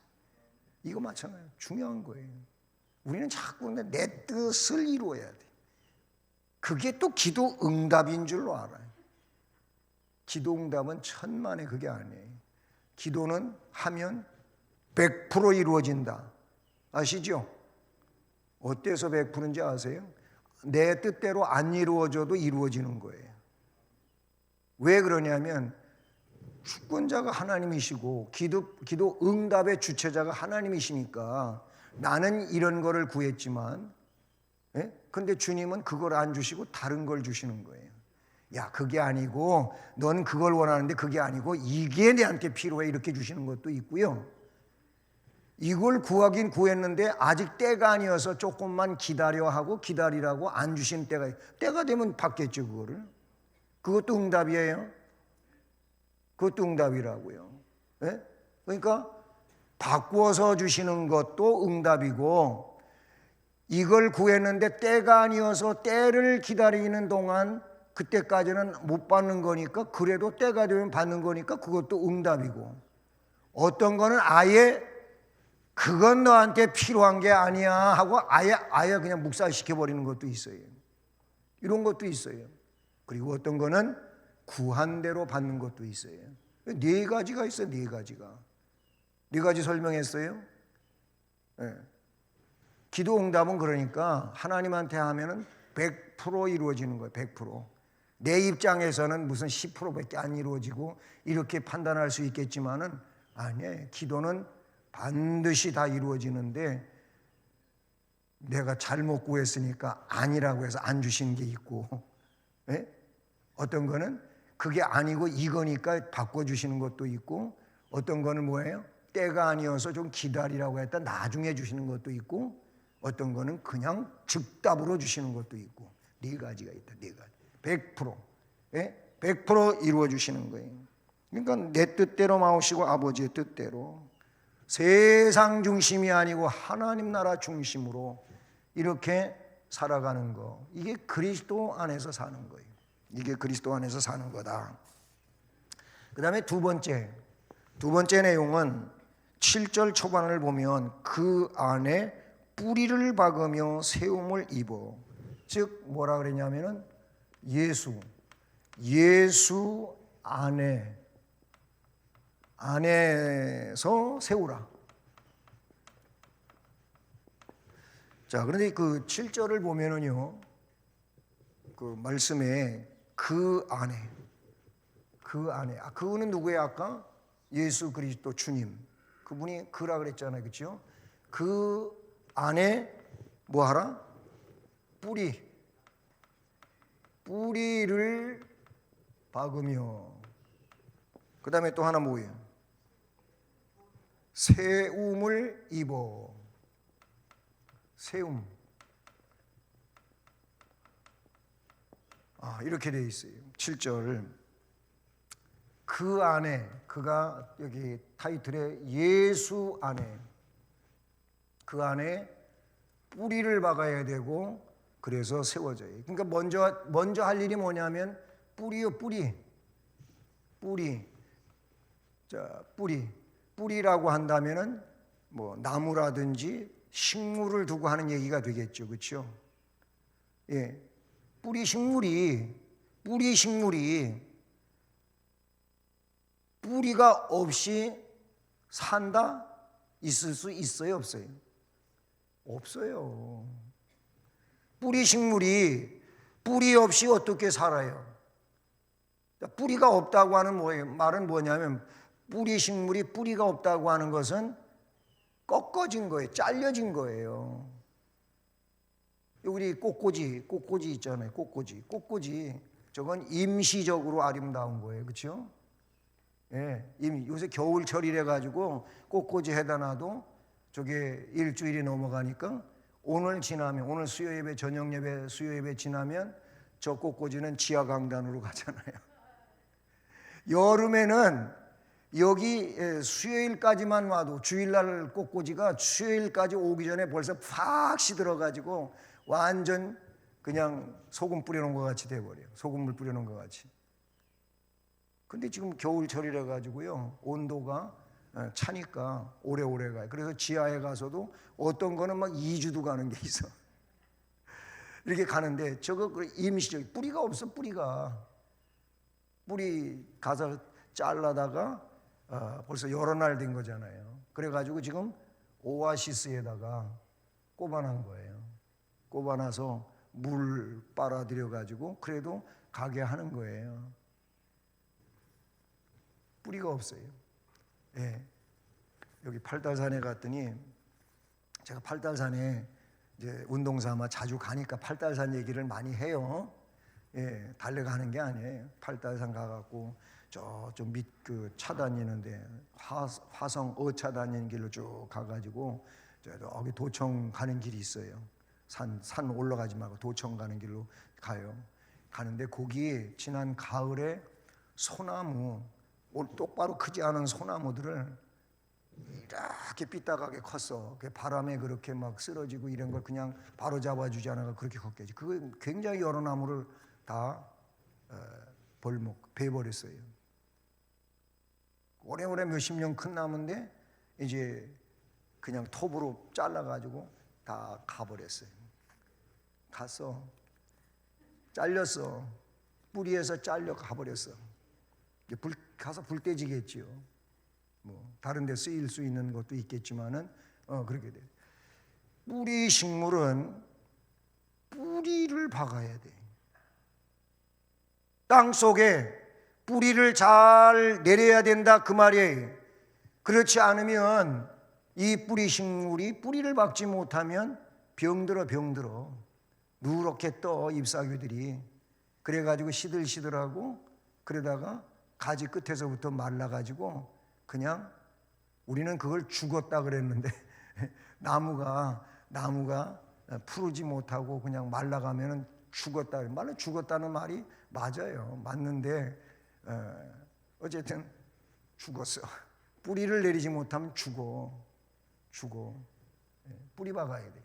이거 마찬가지예요. 중요한 거예요. 우리는 자꾸 내 뜻을 이루어야 돼. 그게 또 기도 응답인 줄로 알아요. 기도 응답은 천만에 그게 아니에요. 기도는 하면 100% 이루어진다. 아시죠? 어때서 100%인지 아세요? 내 뜻대로 안 이루어져도 이루어지는 거예요. 왜 그러냐면 주권자가 하나님이시고 기도 응답의 주체자가 하나님이시니까 나는 이런 거를 구했지만, 근데 주님은 그걸 안 주시고 다른 걸 주시는 거예요. 야, 그게 아니고 넌 그걸 원하는데 그게 아니고 이게 내한테 필요해, 이렇게 주시는 것도 있고요. 이걸 구하긴 구했는데 아직 때가 아니어서 조금만 기다려 하고 기다리라고 안 주신 때가 되면 받겠죠. 그것도 응답이에요. 그것도 응답이라고요. 그러니까 바꾸어서 주시는 것도 응답이고, 이걸 구했는데 때가 아니어서 때를 기다리는 동안 그때까지는 못 받는 거니까, 그래도 때가 되면 받는 거니까 그것도 응답이고, 어떤 거는 아예 그건 너한테 필요한 게 아니야 하고 아예 그냥 묵살시켜버리는 것도 있어요. 이런 것도 있어요. 그리고 어떤 거는 구한 대로 받는 것도 있어요. 네 가지가 있어요. 네 가지 설명했어요. 네. 기도 응답은 그러니까 하나님한테 하면은 100% 이루어지는 거예요. 100%. 내 입장에서는 무슨 10%밖에 안 이루어지고 이렇게 판단할 수 있겠지만은 아니에요. 기도는 반드시 다 이루어지는데 내가 잘못 구했으니까 아니라고 해서 안 주신 게 있고, 어떤 거는 그게 아니고 이거니까 바꿔주시는 것도 있고, 어떤 거는 뭐예요? 때가 아니어서 좀 기다리라고 했다 나중에 주시는 것도 있고, 어떤 거는 그냥 즉답으로 주시는 것도 있고, 네 가지가 있다. 네 가지. 100%. 100% 이루어 주시는 거예요. 그러니까 내 뜻대로 마오시고 아버지의 뜻대로, 세상 중심이 아니고 하나님 나라 중심으로 이렇게 살아가는 거, 이게 그리스도 안에서 사는 거예요. 이게 그리스도 안에서 사는 거다. 그 다음에 두 번째 내용은 7절 초반을 보면 그 안에 뿌리를 박으며 세움을 입어. 즉 뭐라 그랬냐면은 예수 안에서 세우라. 자, 그런데 그 7절을 보면은요, 그 말씀에 그 안에, 그는 누구예요? 아까 예수 그리스도 주님, 그분이 그라 그랬잖아요, 그렇죠? 그 안에 뭐 하라? 뿌리를 박으며, 그 다음에 또 하나 뭐예요? 세움을 입어. 세움. 이렇게 되어 있어요. 7절. 그 안에, 그가 여기 타이틀에 예수 안에, 그 안에 뿌리를 박아야 되고, 그래서 세워져요. 그러니까 먼저 할 일이 뭐냐면 뿌리요, 뿌리. 자, 뿌리라고 한다면은 뭐 나무라든지 식물을 두고 하는 얘기가 되겠죠, 그렇죠? 예, 뿌리 식물이 뿌리가 없이 산다? 있을 수 있어요, 없어요? 없어요. 뿌리 식물이 뿌리 없이 어떻게 살아요? 뿌리가 없다고 하는 말은 뭐냐면, 뿌리 식물이 뿌리가 없다고 하는 것은 꺾어진 거예요. 잘려진 거예요. 우리 꽃꽂이 있잖아요. 꽃꽂이. 저건 임시적으로 아름다운 거예요. 그렇죠? 예, 이미 요새 겨울철이래 가지고 꽃꽂이 해다 놔도 저게 일주일이 넘어가니까 오늘 지나면, 오늘 수요 예배, 저녁 예배, 수요 예배 지나면 저 꽃꽂이는 지하 강단으로 가잖아요. 여름에는 여기 수요일까지만 와도, 주일날 꽃꽂이가 수요일까지 오기 전에 벌써 팍 시들어가지고 완전 그냥 소금 뿌려놓은 것 같이 돼버려요. 소금물 뿌려놓은 것 같이. 근데 지금 겨울철이라 가지고요, 온도가 차니까 오래오래 가요. 그래서 지하에 가서도 어떤 거는 막 2주도 가는 게 있어. 이렇게 가는데 저거 임시적, 뿌리가 없어. 뿌리 가서 잘라다가 벌써 여러 날 된 거잖아요. 그래가지고 지금 오아시스에다가 꼽아놓은 거예요. 꼽아놔서 물 빨아들여가지고 그래도 가게 하는 거예요. 뿌리가 없어요. 예. 여기 팔달산에 갔더니, 제가 팔달산에 이제 운동삼아 자주 가니까 팔달산 얘기를 많이 해요. 예, 달래가 하는 게 아니에요. 팔달산 가갖고 저쪽 밑 그 차 다니는데 화성 어차 다니는 길로 쭉 가가지고 저기 도청 가는 길이 있어요. 산 올라가지 말고 도청 가는 길로 가요. 가는데 거기 지난 가을에 소나무, 똑바로 크지 않은 소나무들을 이렇게 삐딱하게 컸어. 바람에 그렇게 막 쓰러지고 이런 걸 그냥 바로 잡아주지 않아가 그렇게 컸겠지. 그거 굉장히 여러 나무를 다 베버렸어요. 오래오래 몇십 년 큰 나무인데 이제 그냥 톱으로 잘라가지고 다 가버렸어요. 갔어. 잘렸어. 뿌리에서 잘려 가버렸어. 가서 불 떼지겠지요. 뭐 다른 데 쓰일 수 있는 것도 있겠지만은 그렇게 돼. 뿌리 식물은 뿌리를 박아야 돼. 땅 속에 뿌리를 잘 내려야 된다 그 말이에요. 그렇지 않으면 이 뿌리 식물이 뿌리를 박지 못하면 병들어. 누렇게 떠 잎사귀들이. 그래가지고 시들시들하고, 그러다가 가지 끝에서부터 말라가지고 그냥, 우리는 그걸 죽었다 그랬는데 나무가 푸르지 못하고 그냥 말라가면은 죽었다. 말로 죽었다는 말이 맞아요. 맞는데 어쨌든 죽었어. 뿌리를 내리지 못하면 죽어. 뿌리 박아야 돼.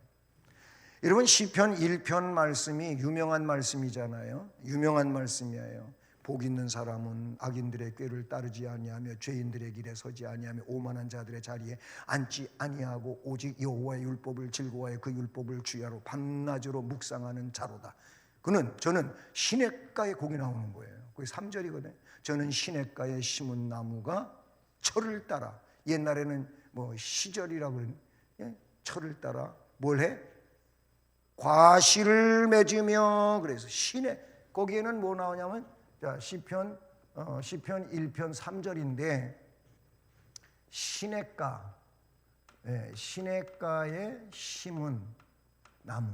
여러분, 시편 1편 말씀이 유명한 말씀이잖아요. 유명한 말씀이에요. 복 있는 사람은 악인들의 꾀를 따르지 아니하며 죄인들의 길에 서지 아니하며 오만한 자들의 자리에 앉지 아니하고 오직 여호와의 율법을 즐거워하여 그 율법을 주야로 밤낮으로 묵상하는 자로다. 저는 시냇가에 거기 나오는 거예요. 그게 3절이거든요. 저는 시냇가에 심은 나무가 철을 따라, 옛날에는 뭐 시절이라고 그러는, 철을 따라 뭘 해? 과실을 맺으며. 그래서 거기에는 뭐 나오냐면, 자, 시편 1편 3절인데 시냇가에 심은 나무.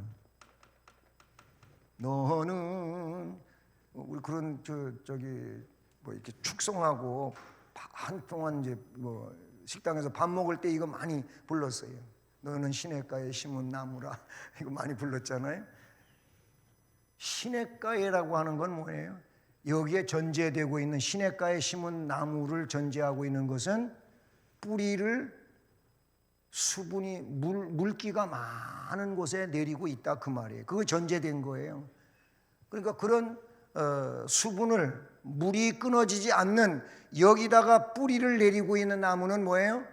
너는 우리 그런 저기 뭐 이렇게 축성하고 한동안 이제 뭐 식당에서 밥 먹을 때 이거 많이 불렀어요. 너는 시냇가에 심은 나무라. 이거 많이 불렀잖아요. 시냇가에라고 하는 건 뭐예요? 여기에 전제되고 있는, 시냇가에 심은 나무를 전제하고 있는 것은 뿌리를 수분이 물기가 많은 곳에 내리고 있다 그 말이에요. 그거 전제된 거예요. 그러니까 그런 수분을, 물이 끊어지지 않는 여기다가 뿌리를 내리고 있는 나무는 뭐예요?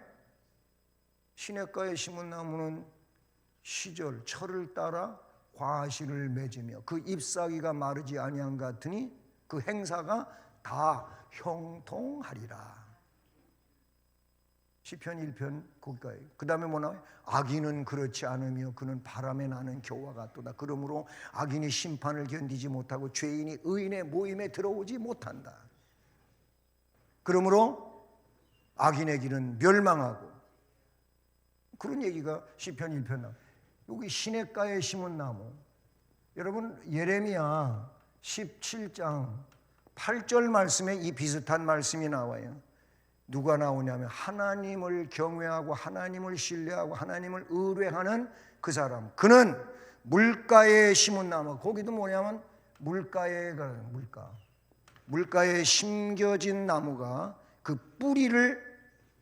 시냇가에 심은 나무는 시절 철을 따라 과실을 맺으며 그 잎사귀가 마르지 아니한 같으니 그 행사가 다 형통하리라. 시편 1편 거기까지. 그 다음에 뭐 나와요? 악인은 그렇지 않으며 그는 바람에 나는 겨와 같도다. 그러므로 악인이 심판을 견디지 못하고 죄인이 의인의 모임에 들어오지 못한다. 그러므로 악인의 길은 멸망하고, 그런 얘기가 시편 1편 나와요. 여기 시냇가에 심은 나무. 여러분, 예레미야 17장 8절 말씀에 이 비슷한 말씀이 나와요. 누가 나오냐면 하나님을 경외하고 하나님을 신뢰하고 하나님을 의뢰하는 그 사람. 그는 물가에 심은 나무. 거기도 뭐냐면 물가에 심겨진 나무가 그 뿌리를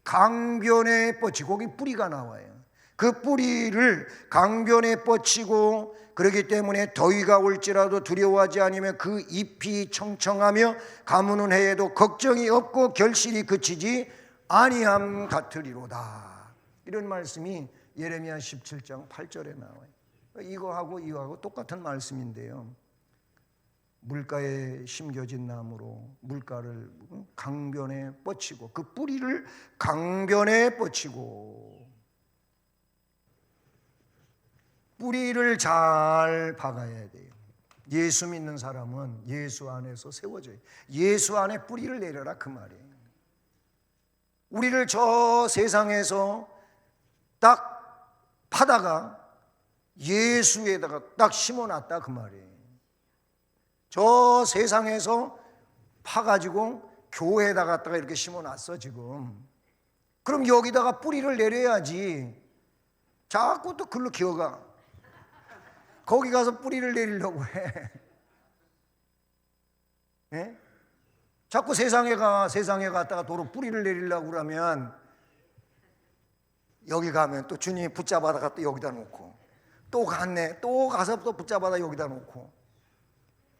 강변에 뻗치고, 거기 뿌리가 나와요. 그 뿌리를 강변에 뻗치고, 그렇기 때문에 더위가 올지라도 두려워하지 않으며 그 잎이 청청하며 가무는 해에도 걱정이 없고 결실이 그치지 아니함 같으리로다. 이런 말씀이 예레미야 17장 8절에 나와요. 이거하고 똑같은 말씀인데요. 물가에 심겨진 나무로 물가를 강변에 뻗치고, 그 뿌리를 강변에 뻗치고, 뿌리를 잘 박아야 돼요. 예수 믿는 사람은 예수 안에서 세워져요. 예수 안에 뿌리를 내려라, 그 말이에요. 우리를 저 세상에서 딱 파다가 예수에다가 딱 심어놨다, 그 말이에요. 저 세상에서 파가지고 교회에다 갖다가 이렇게 심어놨어 지금. 그럼 여기다가 뿌리를 내려야지. 자꾸 또 글로 기어가. 거기 가서 뿌리를 내리려고 해. 예? 자꾸 세상에 갔다가 도로 뿌리를 내리려고 그러면 여기 가면 또 주님이 붙잡아다가 또 여기다 놓고, 또 갔네, 또 가서 또 붙잡아다 여기다 놓고,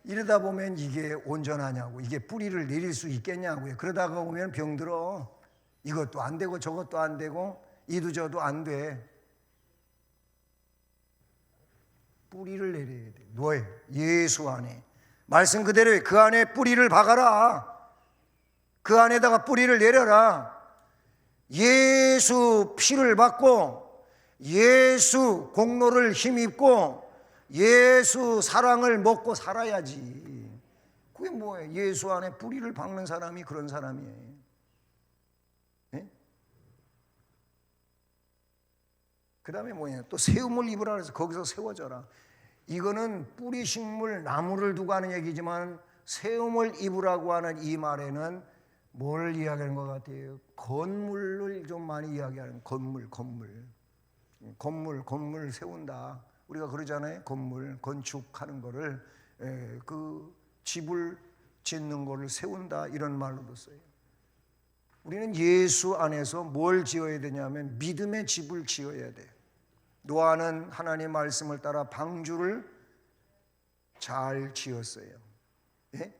이러다 보면 이게 온전하냐고, 이게 뿌리를 내릴 수 있겠냐고요. 그러다가 보면 병들어. 이것도 안 되고 저것도 안 되고 이도 저도 안 돼. 뿌리를 내려야 돼. 너의 예수 안에, 말씀 그대로 그 안에 뿌리를 박아라. 그 안에다가 뿌리를 내려라. 예수 피를 받고 예수 공로를 힘입고 예수 사랑을 먹고 살아야지. 그게 뭐예요? 예수 안에 뿌리를 박는 사람이 그런 사람이에요. 네? 그 다음에 뭐냐, 또 세움을 입으라 그래서 거기서 세워져라. 이거는 뿌리 식물 나무를 두고 하는 얘기지만, 세움을 입으라고 하는 이 말에는 뭘 이야기하는 것 같아요? 건물을 좀 많이 이야기하는, 건물 세운다. 우리가 그러잖아요. 건물, 건축하는 거를, 그 집을 짓는 거를 세운다, 이런 말로도 써요. 우리는 예수 안에서 뭘 지어야 되냐면 믿음의 집을 지어야 돼요. 노아는 하나님 말씀을 따라 방주를 잘 지었어요. 예?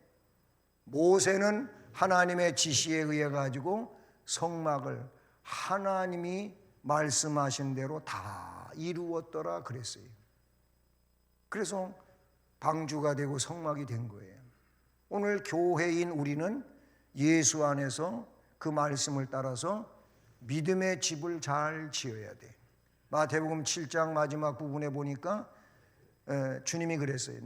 모세는 하나님의 지시에 의해 가지고 성막을 하나님이 말씀하신 대로 다 이루었더라 그랬어요. 그래서 방주가 되고 성막이 된 거예요. 오늘 교회인 우리는 예수 안에서 그 말씀을 따라서 믿음의 집을 잘 지어야 돼. 마태복음 7장 마지막 부분에 보니까 주님이 그랬어요.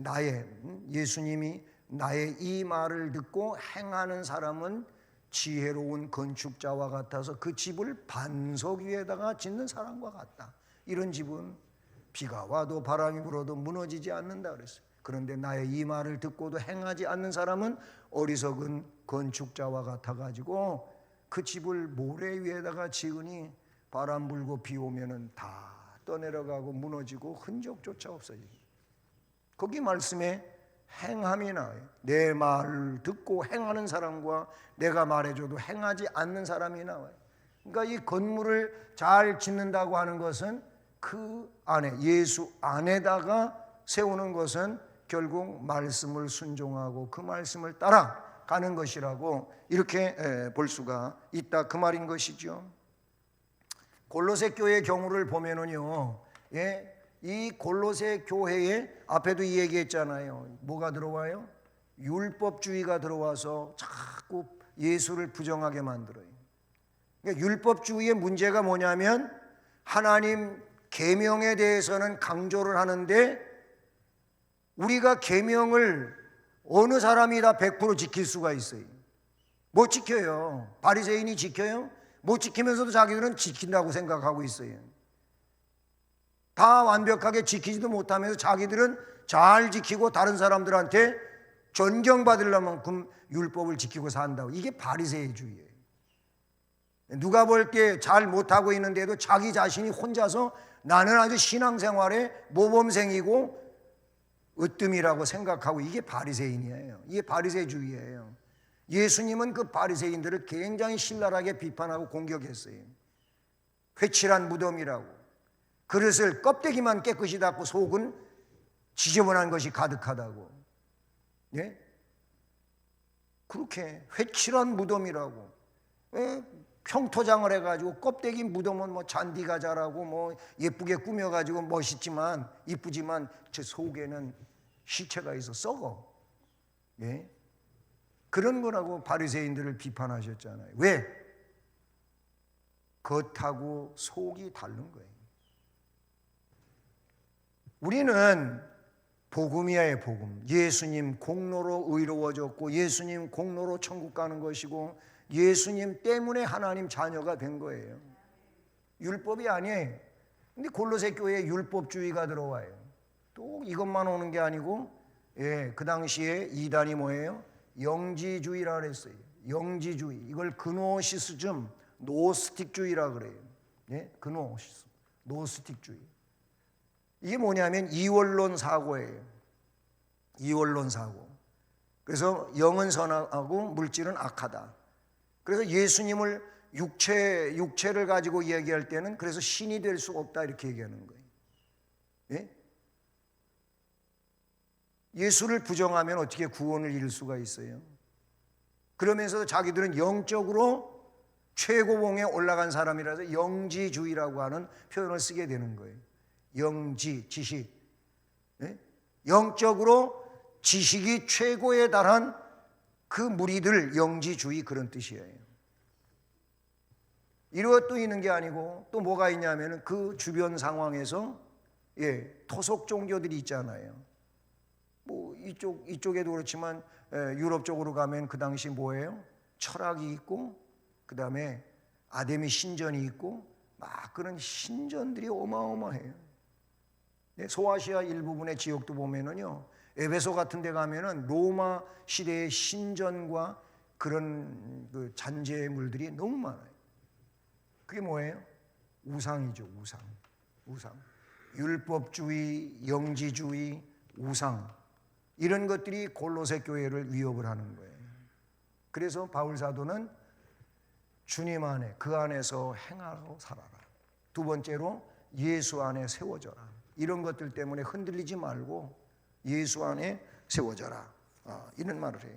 예수님이 나의 이 말을 듣고 행하는 사람은 지혜로운 건축자와 같아서 그 집을 반석 위에다가 짓는 사람과 같다. 이런 집은 비가 와도 바람이 불어도 무너지지 않는다 그랬어요. 그런데 나의 이 말을 듣고도 행하지 않는 사람은 어리석은 건축자와 같아가지고 그 집을 모래 위에다가 지으니 바람 불고 비 오면은 다 떠내려가고 무너지고 흔적조차 없어지고. 거기 말씀에 행함이 나와요. 내 말을 듣고 행하는 사람과 내가 말해줘도 행하지 않는 사람이 나와요. 그러니까 이 건물을 잘 짓는다고 하는 것은 그 안에, 예수 안에다가 세우는 것은 결국 말씀을 순종하고 그 말씀을 따라가는 것이라고 이렇게 볼 수가 있다, 그 말인 것이죠. 골로새 교회 경우를 보면은요, 이 골로새 교회에 앞에도 이 얘기했잖아요. 뭐가 들어와요? 율법주의가 들어와서 자꾸 예수를 부정하게 만들어요. 그러니까 율법주의의 문제가 뭐냐면 하나님 계명에 대해서는 강조를 하는데 우리가 계명을 어느 사람이 다 100% 지킬 수가 있어요? 못 지켜요. 바리새인이 지켜요? 못 지키면서도 자기들은 지킨다고 생각하고 있어요. 다 완벽하게 지키지도 못하면서 자기들은 잘 지키고 다른 사람들한테 존경받으려면 율법을 지키고 산다고. 이게 바리새이주의예요. 누가 볼 때 잘 못하고 있는데도 자기 자신이 혼자서 나는 아주 신앙생활에 모범생이고 으뜸이라고 생각하고, 이게 바리새인이에요. 이게 바리새주의예요. 예수님은 그 바리새인들을 굉장히 신랄하게 비판하고 공격했어요. 회칠한 무덤이라고, 그릇을 껍데기만 깨끗이 닦고 속은 지저분한 것이 가득하다고. 예? 그렇게 회칠한 무덤이라고. 예? 평토장을 해가지고 껍데기 묻으면 뭐 잔디가 자라고 뭐 예쁘게 꾸며가지고 멋있지만 이쁘지만 제 속에는 시체가 있어 썩어. 예? 그런 거라고 바리새인들을 비판하셨잖아요. 왜? 겉하고 속이 다른 거예요. 우리는 복음이야의 복음. 예수님 공로로 의로워졌고 예수님 공로로 천국 가는 것이고 예수님 때문에 하나님 자녀가 된 거예요. 율법이 아니에요. 근데 골로새 교회에 율법주의가 들어와요. 또 이것만 오는 게 아니고, 예, 그 당시에 이단이 뭐예요? 영지주의라 그랬어요. 영지주의. 이걸 그노시스즘, 노스틱주의라 그래요. 예, 그노시스, 노스틱주의. 이게 뭐냐면 이원론 사고예요. 이원론 사고. 그래서 영은 선하고 물질은 악하다. 그래서 예수님을 육체를 가지고 얘기할 때는 그래서 신이 될 수 없다 이렇게 얘기하는 거예요. 예? 예수를 부정하면 어떻게 구원을 이룰 수가 있어요? 그러면서 자기들은 영적으로 최고봉에 올라간 사람이라서 영지주의라고 하는 표현을 쓰게 되는 거예요. 영지, 지식. 예? 영적으로 지식이 최고에 달한 그 무리들, 영지주의, 그런 뜻이에요. 이것도 있는 게 아니고 또 뭐가 있냐면 그 주변 상황에서, 예, 토속 종교들이 있잖아요. 뭐 이쪽에도 그렇지만 유럽 쪽으로 가면 그 당시 뭐예요? 철학이 있고 그 다음에 아데미 신전이 있고 막 그런 신전들이 어마어마해요. 소아시아 일부분의 지역도 보면은요, 에베소 같은 데 가면은 로마 시대의 신전과 그런 그 잔재물들이 너무 많아요. 그게 뭐예요? 우상이죠, 우상. 우상. 율법주의, 영지주의, 우상. 이런 것들이 골로새 교회를 위협을 하는 거예요. 그래서 바울 사도는 주님 안에, 그 안에서 행하고 살아라. 두 번째로 예수 안에 세워져라. 이런 것들 때문에 흔들리지 말고 예수 안에 세워져라. 이런 말을 해요.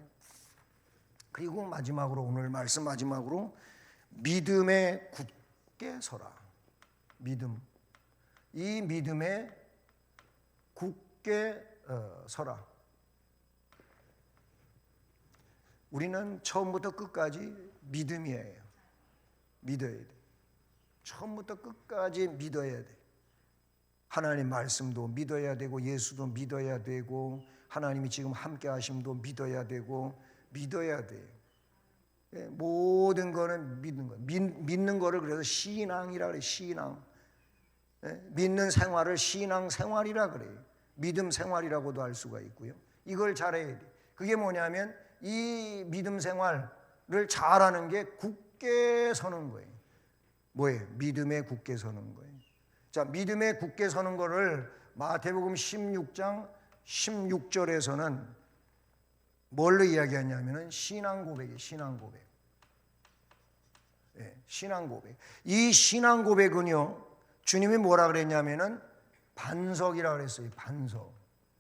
그리고 마지막으로, 오늘 말씀 마지막으로 믿음에 굳게 서라. 믿음. 이 믿음에 굳게 서라. 우리는 처음부터 끝까지 믿음이에요. 믿어야 돼. 처음부터 끝까지 믿어야 돼. 하나님 말씀도 믿어야 되고 예수도 믿어야 되고 하나님이 지금 함께 하심도 믿어야 되고 믿어야 돼요. 모든 거는 믿는 거예요. 믿는 거를 그래서 신앙이라 그래요. 신앙. 믿는 생활을 신앙 생활이라 그래요. 믿음 생활이라고도 할 수가 있고요. 이걸 잘해야 돼. 그게 뭐냐면 이 믿음 생활을 잘하는 게 굳게 서는 거예요. 뭐예요? 믿음에 굳게 서는 거예요. 자, 믿음에 굳게 서는 거를 마태복음 16장 16절에서는 뭘로 이야기하냐면은 신앙 고백이에요. 신앙 고백. 예, 신앙 고백. 이 신앙 고백은요, 주님이 뭐라 그랬냐면은 반석이라 그랬어요. 반석.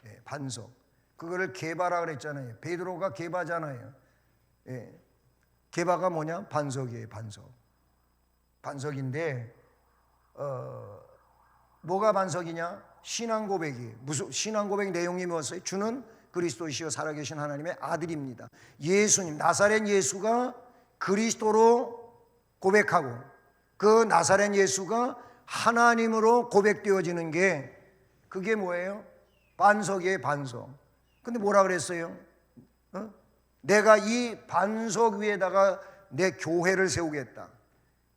예, 반석. 그거를 게바라 그랬잖아요. 베드로가 게바잖아요. 예, 게바가 뭐냐? 반석이에요. 반석. 반석인데 뭐가 반석이냐? 신앙 고백이. 무슨 신앙 고백 내용이 뭐였어요? 주는 그리스도이시여 살아계신 하나님의 아들입니다. 예수님, 나사렛 예수가 그리스도로 고백하고 그 나사렛 예수가 하나님으로 고백되어지는 게 그게 뭐예요? 반석이에요. 반석. 근데 뭐라 그랬어요? 내가 이 반석 위에다가 내 교회를 세우겠다.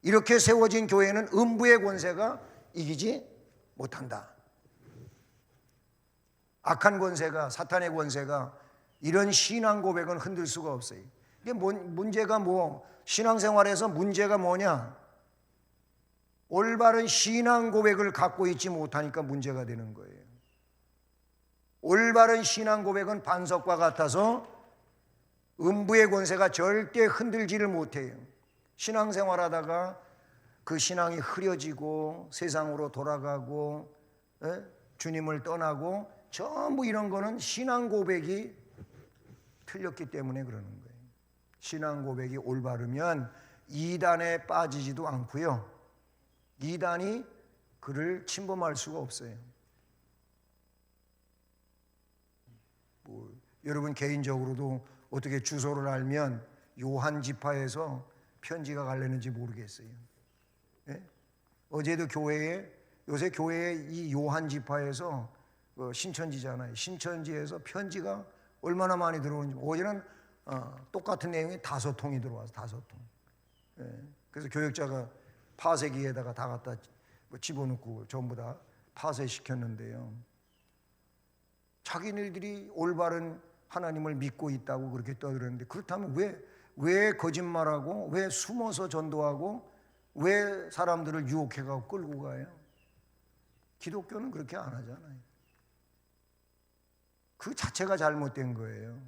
이렇게 세워진 교회는 음부의 권세가 이기지 못한다. 악한 권세가, 사탄의 권세가 이런 신앙 고백은 흔들 수가 없어요. 이게 문제가 뭐 신앙생활에서 문제가 뭐냐? 올바른 신앙 고백을 갖고 있지 못하니까 문제가 되는 거예요. 올바른 신앙 고백은 반석과 같아서 음부의 권세가 절대 흔들지를 못해요. 신앙생활하다가 그 신앙이 흐려지고 세상으로 돌아가고 주님을 떠나고 전부 이런 거는 신앙 고백이 틀렸기 때문에 그러는 거예요. 신앙 고백이 올바르면 이단에 빠지지도 않고요. 이단이 그를 침범할 수가 없어요. 여러분 개인적으로도 어떻게 주소를 알면 요한 지파에서 편지가 갈렸는지 모르겠어요. 예? 어제도 요새 교회에 이 요한 지파에서 신천지잖아요. 신천지에서 편지가 얼마나 많이 들어오는지. 어제는 똑같은 내용이 5통이 들어와서 5통. 예. 그래서 교역자가 파쇄기에다가 다 갖다 집어넣고 전부 다 파쇄시켰는데요. 자기네들이 올바른 하나님을 믿고 있다고 그렇게 떠들었는데, 그렇다면 왜 거짓말하고 왜 숨어서 전도하고 왜 사람들을 유혹해가고 끌고 가요? 기독교는 그렇게 안 하잖아요. 그 자체가 잘못된 거예요.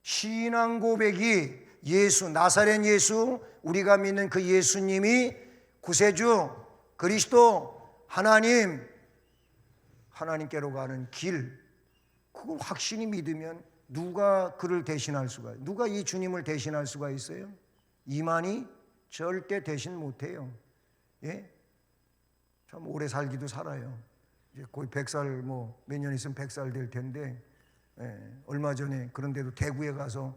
신앙 고백이 예수, 나사렛 예수, 우리가 믿는 그 예수님이 구세주, 그리스도, 하나님께로 가는 길, 그걸 확신히 믿으면 누가 그를 대신할 수가 있어요? 누가 이 주님을 대신할 수가 있어요? 이만희 절대 대신 못해요. 예? 참 오래 살기도 살아요. 이제 거의 100살, 몇 년 있으면 100살 될 텐데, 얼마 전에 그런데도 대구에 가서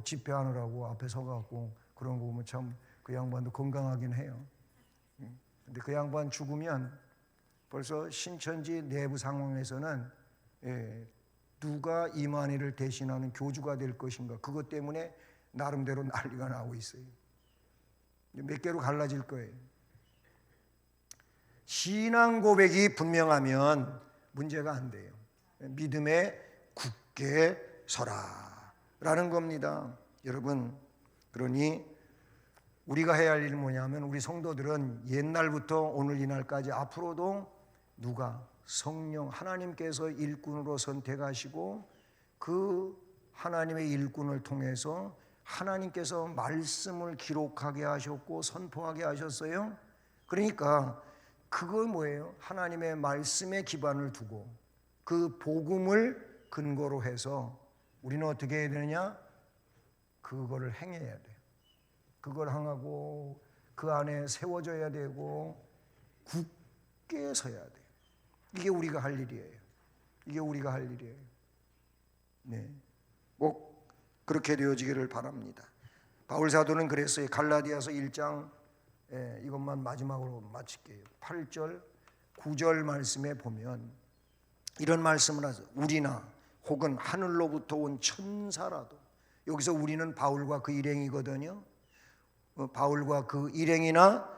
집회하느라고 앞에 서갖고 그런 거 보면 참 그 양반도 건강하긴 해요. 근데 그 양반 죽으면 벌써 신천지 내부 상황에서는 누가 이만희를 대신하는 교주가 될 것인가, 그것 때문에 나름대로 난리가 나고 있어요. 몇 개로 갈라질 거예요. 신앙 고백이 분명하면 문제가 안 돼요. 믿음에 굳게 서라 라는 겁니다. 여러분, 그러니 우리가 해야 할 일은 뭐냐면, 우리 성도들은 옛날부터 오늘 이날까지 앞으로도 누가 성령 하나님께서 일꾼으로 선택하시고 그 하나님의 일꾼을 통해서 하나님께서 말씀을 기록하게 하셨고 선포하게 하셨어요. 그러니까 그거 뭐예요? 하나님의 말씀에 기반을 두고 그 복음을 근거로 해서 우리는 어떻게 해야 되느냐? 그거를 행해야 돼요. 그걸 행하고 그 안에 세워져야 되고 굳게 서야 돼요. 이게 우리가 할 일이에요. 이게 우리가 할 일이에요. 네, 꼭 그렇게 되어지기를 바랍니다. 바울 사도는 그랬어요. 갈라디아서 1장, 이것만 마지막으로 마칠게요. 8절 9절 말씀에 보면 이런 말씀을 하죠. 우리나 혹은 하늘로부터 온 천사라도, 여기서 우리는 바울과 그 일행이거든요. 바울과 그 일행이나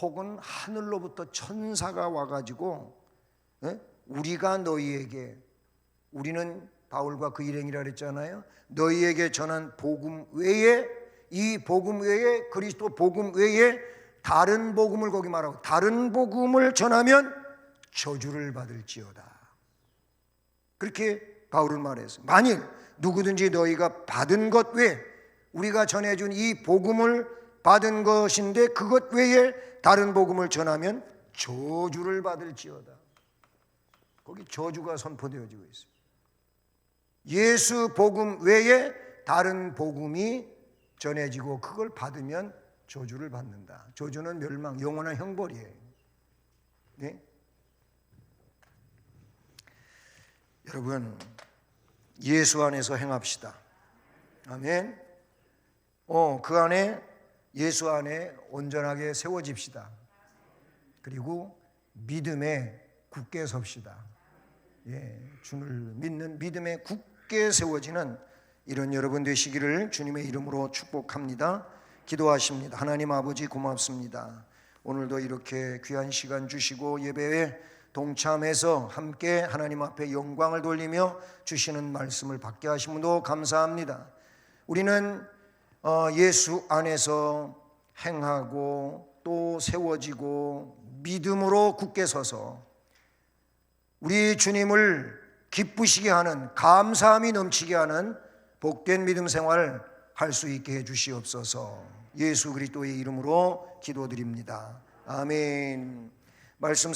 혹은 하늘로부터 천사가 와가지고 우리가 너희에게, 우리는 바울과 그 일행이라 그랬잖아요. 너희에게 전한 복음 외에, 이 복음 외에, 그리스도 복음 외에 다른 복음을, 거기 말하고 다른 복음을 전하면 저주를 받을지어다. 그렇게 바울은 말했어요. 만일 누구든지 너희가 받은 것 외에, 우리가 전해준 이 복음을 받은 것인데 그것 외에 다른 복음을 전하면 저주를 받을지어다. 거기 저주가 선포되어지고 있어요. 예수 복음 외에 다른 복음이 전해지고 그걸 받으면 저주를 받는다. 저주는 멸망, 영원한 형벌이에요. 네? 여러분, 예수 안에서 행합시다. 아멘. 그 안에, 예수 안에 온전하게 세워집시다. 그리고 믿음에 굳게 섭시다. 주를 믿는 믿음에 굳게 세워지는 이런 여러분 되시기를 주님의 이름으로 축복합니다. 기도하십니다. 하나님 아버지 고맙습니다. 오늘도 이렇게 귀한 시간 주시고 예배에 동참해서 함께 하나님 앞에 영광을 돌리며 주시는 말씀을 받게 하심으로 감사합니다. 우리는 예수 안에서 행하고 또 세워지고 믿음으로 굳게 서서 우리 주님을 기쁘시게 하는, 감사함이 넘치게 하는 복된 믿음 생활 할 수 있게 해 주시옵소서. 예수 그리스도의 이름으로 기도드립니다. 아멘. 말씀